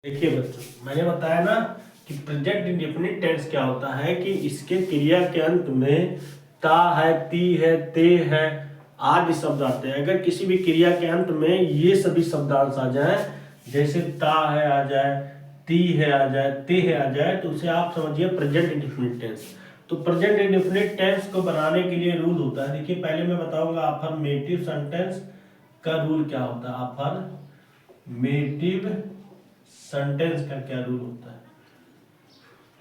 देखिए बच्चों, मैंने बताया ना कि प्रेजेंट इंडेफिनिट टेंस क्या होता है कि इसके क्रिया के अंत में ता है, ती है, ते है आदि शब्द आते हैं। अगर किसी भी क्रिया के अंत में ये सभी शब्दांश आ जाए, जैसे ता है आ जाए, ती है आ जाए, ते है आ जाए, तो उसे आप समझिए प्रेजेंट इंडेफिनिट टेंस। तो प्रेजेंट इंडेफिनिट टेंस को बनाने के लिए रूल होता है। देखिए पहले मैं बताऊंगा अफर्मेटिव सेंटेंस का रूल क्या होता है। अफर्मेटिव सेंटेंस का क्या रूल होता है।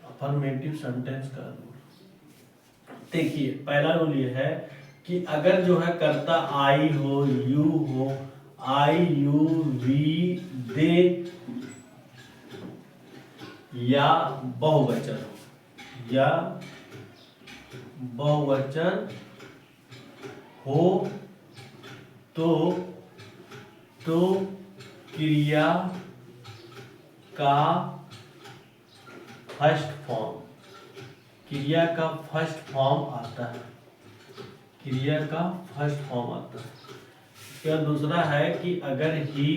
अफर्मेटिव सेंटेंस का रूल देखिए, पहला रूल ये है कि अगर जो है कर्ता आई हो, यू हो, आई यू वी दे या बहुवचन हो, या बहुवचन हो तो क्रिया का फर्स्ट फॉर्म, क्रिया का फर्स्ट फॉर्म आता है, क्रिया का फर्स्ट फॉर्म आता है। क्या दूसरा है कि अगर ही,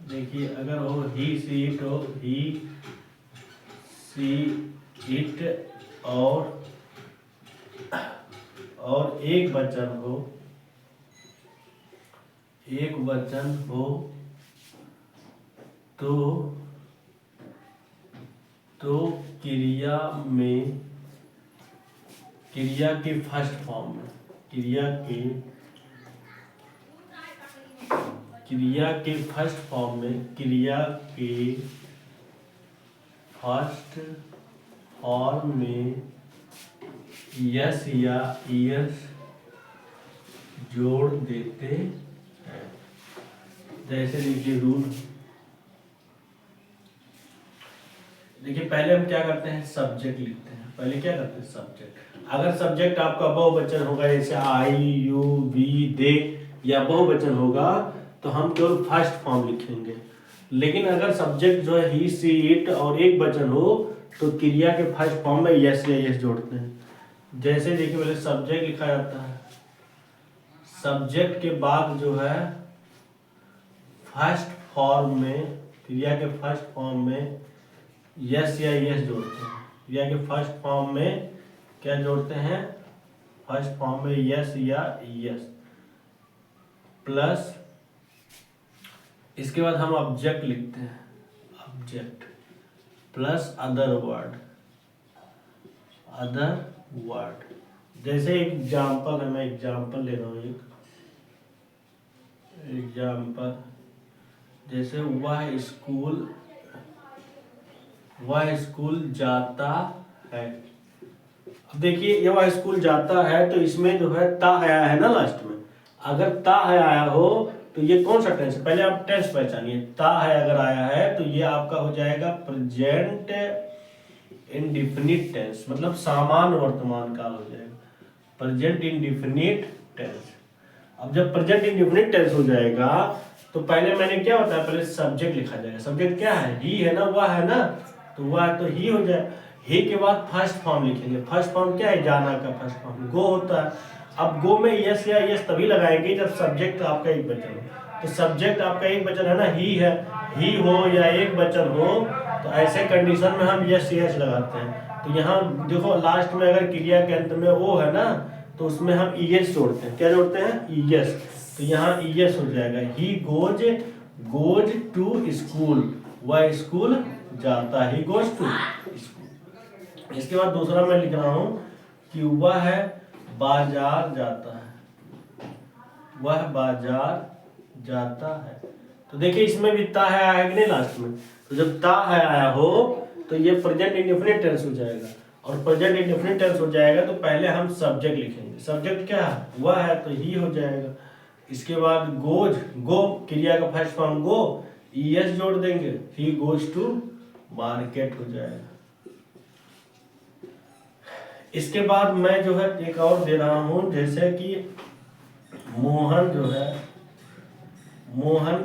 देखिए अगर हो ही सी इट हो, ही सी इट और एक वचन हो, एक वचन हो तो क्रिया में, क्रिया के फर्स्ट फॉर्म में, क्रिया के फर्स्ट फॉर्म में, क्रिया के फर्स्ट फॉर्म में यस या ईएस जोड़ देते हैं। जैसे देखिए रूल, देखिए पहले हम क्या करते हैं, सब्जेक्ट लिखते हैं। पहले क्या करते हैं, सब्जेक्ट। अगर सब्जेक्ट आपका बहुवचन होगा, जैसे आई यू वी दे या बहुवचन होगा, तो हम केवल फर्स्ट फॉर्म लिखेंगे। लेकिन अगर सब्जेक्ट जो है ही सी इट और एक वचन हो, तो क्रिया के फर्स्ट फॉर्म में यस या यस जोड़ते हैं। जैसे देखिए पहले सब्जेक्ट लिखा जाता है, सब्जेक्ट के बाद जो है फर्स्ट फॉर्म में, क्रिया के फर्स्ट फॉर्म में यस या यस जोड़ते हैं। क्रिया के फर्स्ट फॉर्म में क्या जोड़ते हैं, फर्स्ट फॉर्म में यस या यस, प्लस इसके बाद हम ऑब्जेक्ट लिखते हैं, object plus other word, other word. जैसे एग्जाम्पल है, मैं एग्जाम्पल ले रहा हूँ, एक एग्जाम्पल, जैसे वह स्कूल जाता है। अब देखिए ये वह स्कूल जाता है, तो इसमें जो है ता आया है ना लास्ट में। अगर ता है आया हो तो ये कौन सा टेंस है, पहले आप टेंस पहचानिए। ता है अगर आया है तो ये आपका हो जाएगा प्रेजेंट इंडेफिनिट टेंस, मतलब सामान्य वर्तमान काल हो जाएगा, प्रेजेंट इंडेफिनिट टेंस। अब जब प्रेजेंट इंडेफिनिट टेंस हो जाएगा तो पहले मैंने क्या बताया, पहले सब्जेक्ट लिखा जाएगा। सब्जेक्ट क्या है, ही है ना, वह है ना, तो वह तो ही हो जाए। ही के बाद फर्स्ट फॉर्म लिखेंगे। फर्स्ट फॉर्म क्या है, जाना का फर्स्ट फॉर्म गो होता है। अब गो में यस या यस तभी लगाएंगे जब सब्जेक्ट आपका एक वचन हो। तो सब्जेक्ट आपका एक वचन है ना, ही है, ही हो या एक वचन हो, तो ऐसे कंडीशन में हम यस यस लगाते हैं। तो यहाँ देखो लास्ट में अगर क्रिया के अंत में ओ है ना, तो उसमें हम ईएस जोड़ते हैं। क्या जोड़ते हैं, ईएस। तो यहाँ ईएस हो जाएगा, ही गोज टू स्कूल, वह स्कूल जाता है, ही गोज टू स्कूल। इसके बाद दूसरा मैं लिख रहा हूँ कि वह बाजार जाता है, वह बाजार जाता है। तो देखिए इसमें भी ता है आया कि नहीं लास्ट में। तो जब ता है आया हो तो ये प्रेजेंट इंडेफिनिट टेंस हो जाएगा, और प्रेजेंट इंडेफिनिट टेंस हो जाएगा तो पहले हम सब्जेक्ट लिखेंगे। सब्जेक्ट क्या है, वह है, तो ही हो जाएगा। इसके बाद गोज, गो क्रिया का फर्स्ट फॉर्म गो, ईएस जोड़ देंगे, ही गोज टू मार्केट हो जाएगा। इसके बाद मैं जो है एक और दे रहा हूं, जैसे कि मोहन जो है, मोहन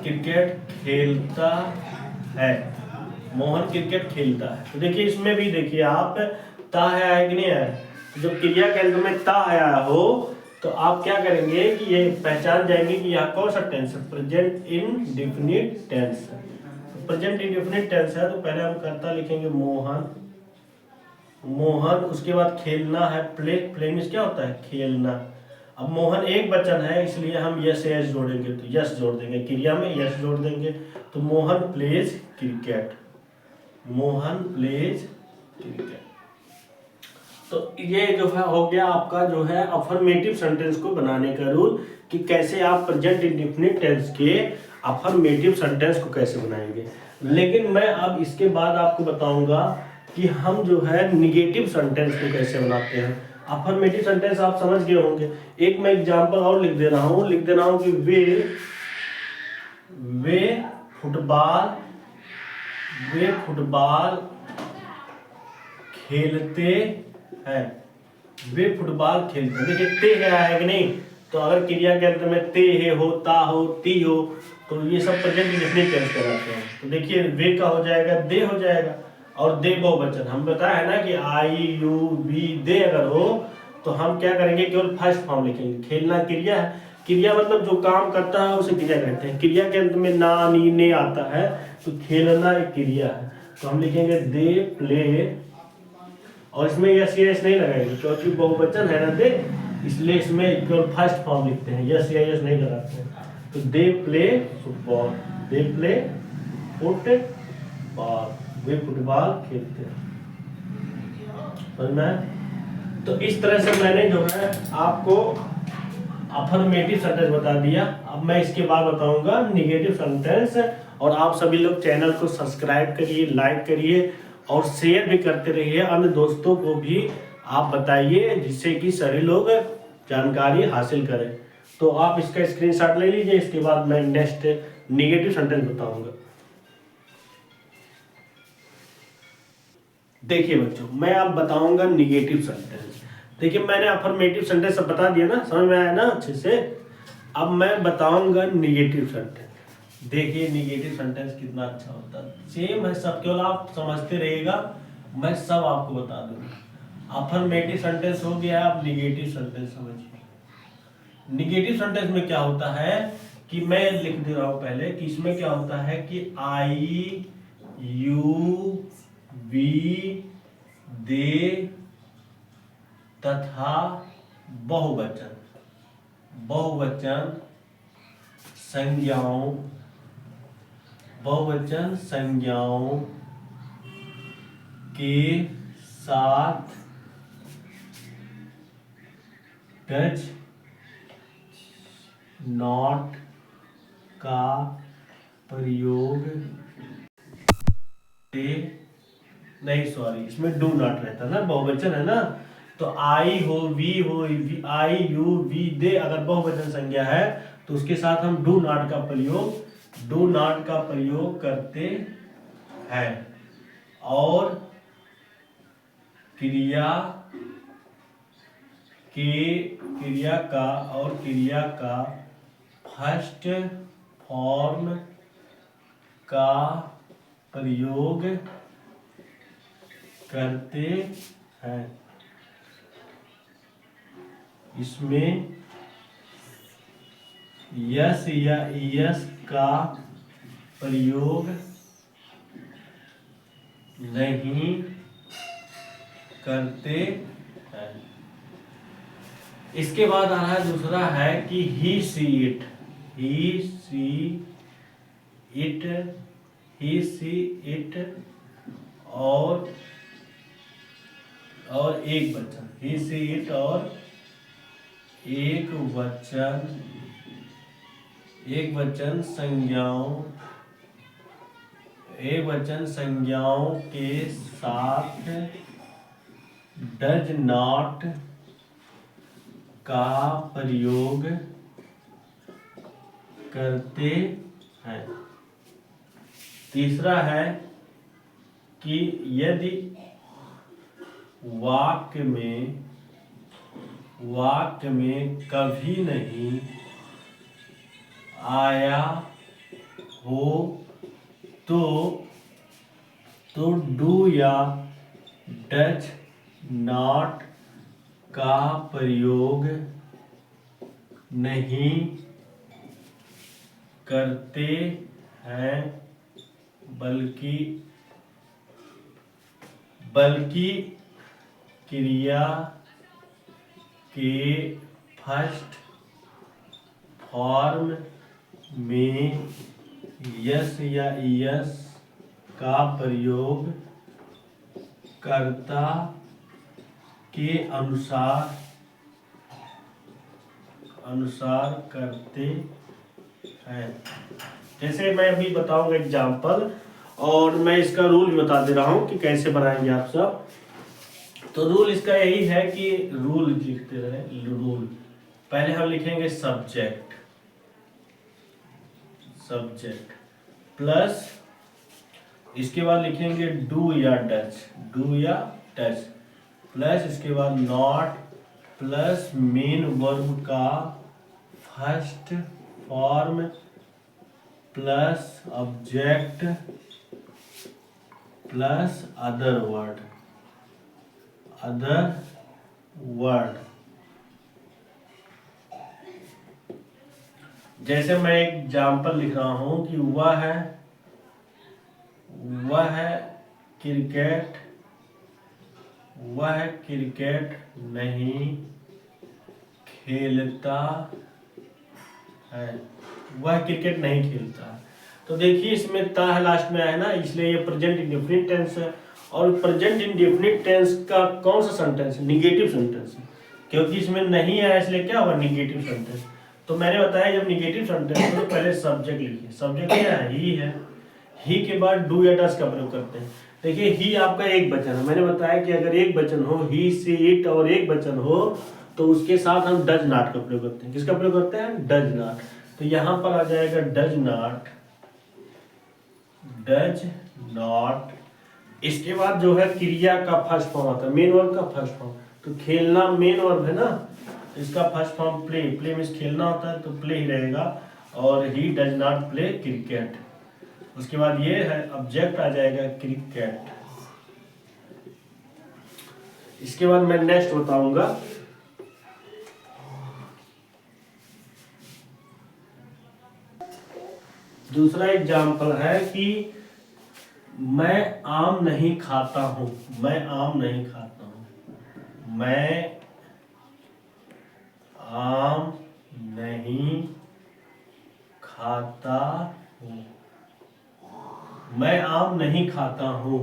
क्रिकेट खेलता है, मोहन क्रिकेट खेलता है। तो देखिए इसमें भी देखिए आप ता है आया कि नहीं आया। जब क्रिया के अंत में ता आया हो तो आप क्या करेंगे कि ये पहचान जाएंगे कि यहाँ कौन सा टेंस है, प्रेजेंट इंडेफिनिट टेंस है। प्रेजेंट इंडेफिनिट टेंस है तो पहले हम कर्ता लिखेंगे मोहन, मोहन, उसके बाद खेलना है प्ले, प्ले मीन्स क्या होता है खेलना। अब मोहन एक वचन है इसलिए हम यस एस जोड़ेंगे, तो यस जोड़ देंगे, क्रिया में यस जोड़ देंगे, तो Mohan pledge cricket, Mohan pledge cricket. तो ये जो है हो गया आपका जो है अफर्मेटिव सेंटेंस को बनाने का रूल, कि कैसे आप प्रेजेंट इंडेफिनिट टेंस के अफर्मेटिव सेंटेंस को कैसे बनाएंगे। लेकिन मैं अब इसके बाद आपको बताऊंगा कि हम जो है निगेटिव सेंटेंस को कैसे बनाते हैं। अफर्मेटिव सेंटेंस आप समझ गए होंगे। एक मैं एग्जांपल और लिख दे रहा हूं कि वे फुटबॉल खेलते हैं, वे फुटबॉल खेलते हैं। देखिए ते है कि नहीं, तो अगर क्रिया के अंत में ते है हो, ता हो, ती हो, तो ये सब प्रेजेंट इंडेफिनिट टेंस कहलाते हैं। तो देखिए वे का हो जाएगा दे हो जाएगा, और दे बहुवचन हम बताया है ना कि आई यू वी दे अगर हो तो हम क्या करेंगे, केवल फर्स्ट फॉर्म लिखेंगे। खेलना क्रिया है, क्रिया मतलब जो काम करता है उसे क्रिया कहते हैं। क्रिया के अंत में ना नी ने आता है, तो खेलना एक क्रिया है, तो हम लिखेंगे दे प्ले, और इसमें यस यस नहीं लगाएंगे क्योंकि बहुवचन है ना दे, इसलिए इसमें केवल फर्स्ट फॉर्म लिखते हैं, यस या यस नहीं लगाते हैं। तो they play football, they play football, way football खेलते हैं। समझ में? तो इस तरह से मैंने जो है आपको अफर्मेटिव सेंटेंस बता दिया। अब मैं इसके बाद बताऊंगा निगेटिव सेंटेंस, और आप सभी लोग चैनल को सब्सक्राइब करिए, लाइक करिए और शेयर भी करते रहिए, अन्य दोस्तों को भी आप बताइए जिससे कि सभी लोग जानकारी हासिल करें। तो आप इसका स्क्रीनशॉट ले लीजिए, इसके बाद मैं नेक्स्ट निगेटिव सेंटेंस बताऊंगा। देखिए बच्चों, मैं अब बताऊंगा निगेटिव सेंटेंस। देखिए मैंने अफर्मेटिव सेंटेंस सब बता दिया ना, समझ में आया ना अच्छे से। अब मैं बताऊंगा निगेटिव सेंटेंस। देखिए निगेटिव सेंटेंस कितना अच्छा होता है, सेम है सब, केवल आप समझते रहिएगा, मैं सब आपको बता दूंगा। अफर्मेटिव सेंटेंस हो गया, आप निगेटिव सेंटेंस समझिए। निगेटिव सेंटेंस में क्या होता है कि मैं लिख दे रहा हूं पहले कि इसमें क्या होता है कि आई यू वी दे तथा बहुवचन संज्ञाओं के साथ डज नॉट का प्रयोग नहीं, सॉरी, इसमें डू नॉट रहता है ना, बहुवचन है ना। तो आई हो, वी हो, आई यू वी दे अगर बहुवचन संज्ञा है तो उसके साथ हम डू नॉट का प्रयोग करते हैं, और क्रिया का फर्स्ट फॉर्म का प्रयोग करते हैं। इसमें यस या यस का प्रयोग नहीं करते हैं। इसके बाद आ रहा है दूसरा है कि ही सी इट और एक वचन, ही सी इट और एक वचन संज्ञाओं के साथ डज नॉट का प्रयोग करते हैं। तीसरा है कि यदि वाक्य में कभी नहीं आया हो तो डू या डज नॉट का प्रयोग नहीं करते हैं, बल्कि क्रिया के फर्स्ट फॉर्म में यस या यस का प्रयोग कर्ता के अनुसार करते हैं। जैसे मैं अभी बताऊंगा एग्जाम्पल, और मैं इसका रूल भी बता दे रहा हूं कि कैसे बनाएंगे आप सब। तो रूल इसका यही है कि रूल लिखते रहे। रूल पहले हम लिखेंगे सब्जेक्ट प्लस इसके बाद लिखेंगे डू या टच प्लस इसके बाद नॉट प्लस मेन वर्ब का first form plus object plus other word. जैसे मैं एक एग्जाम्पल लिख रहा हूं कि वह क्रिकेट नहीं खेलता है। वह क्रिकेट नहीं खेलता है। तो देखिए इसमें ता है लास्ट में है ना, इसलिए ये प्रेजेंट इंडेफिनिट टेंस है। और प्रेजेंट इंडेफिनिट टेंस का कौन सा सेंटेंस है? निगेटिव सेंटेंस है, क्योंकि इसमें नहीं आया इसलिए क्या हुआ? Negative sentence. तो मैंने बताया जब निगेटिव सेंटेंस है तो पहले सब्जेक्ट लिखिए। सब्जेक्ट क्या है? ही है। ही के बाद डू या डस का प्रयोग करते हैं। देखिए ही आपका एक वचन है। मैंने बताया कि अगर एक वचन हो, ही सी इट, और एक वचन हो तो उसके साथ हम डज नॉट का प्रयोग करते हैं। किसका प्रयोग करते हैं? Does not. तो यहां पर आ जाएगा डज नॉट। इसके बाद जो है क्रिया का फर्स्ट फॉर्म आता है, मेन वर्ब का फर्स्ट फॉर्म। तो खेलना मेन वर्ब है ना, इसका फर्स्ट फॉर्म प्ले मींस खेलना होता है, तो प्ले ही रहेगा। और he does not play cricket. उसके बाद ये है ऑब्जेक्ट आ जाएगा क्रिकेट। इसके बाद मैं नेक्स्ट बताऊंगा। दूसरा एग्जाम्पल है कि मैं आम नहीं खाता हूं। मैं आम नहीं खाता हूं। मैं आम नहीं खाता हूं। मैं आम नहीं खाता हूं।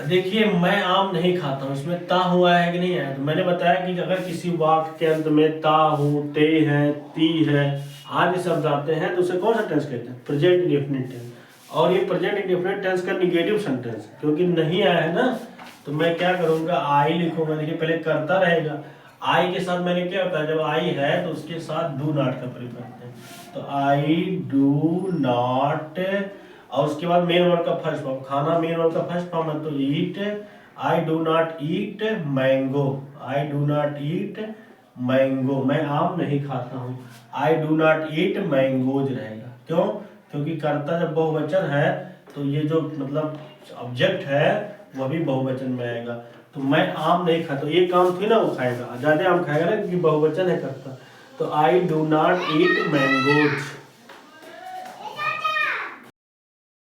देखिए मैं आम नहीं खाता हूं, इसमें ता हुआ है कि नहीं है? तो मैंने बताया कि अगर किसी वाक्य के अंत में ता हो, ते है, ती है आदि शब्द आते हैं तो उसे कौन सा टेंस कहते हैं? Present indefinite tense. और ये प्रेजेंट इंडेफिनिट टेंस का निगेटिव सेंटेंस है, क्योंकि नहीं आया है ना। तो मैं क्या करूंगा? आई लिखूंगा। देखिए पहले करता रहेगा, आई के साथ मैंने क्या होता है, जब आई है तो उसके साथ डू नॉट का प्रयोग करते हैं। तो आई डू नॉट, और उसके बाद मेन वर्ड का फर्स्ट फॉर्म, खाना मेन वर्ड का फर्स्ट फॉर्म है तो eat. I do not eat mango. I do not eat mango. मैं आम नहीं खाता हूँ। I do not eat mangoes रहेगा। क्यों? क्योंकि कर्ता जब बहुवचन है तो ये जो मतलब ऑब्जेक्ट है वह भी बहुवचन में आएगा। तो मैं आम नहीं खाता, एक आम थी ना वो खाएगा, ज्यादा आम खाएगा ना क्योंकि बहुवचन है कर्ता। तो आई डू नॉट ईट मैंगोज।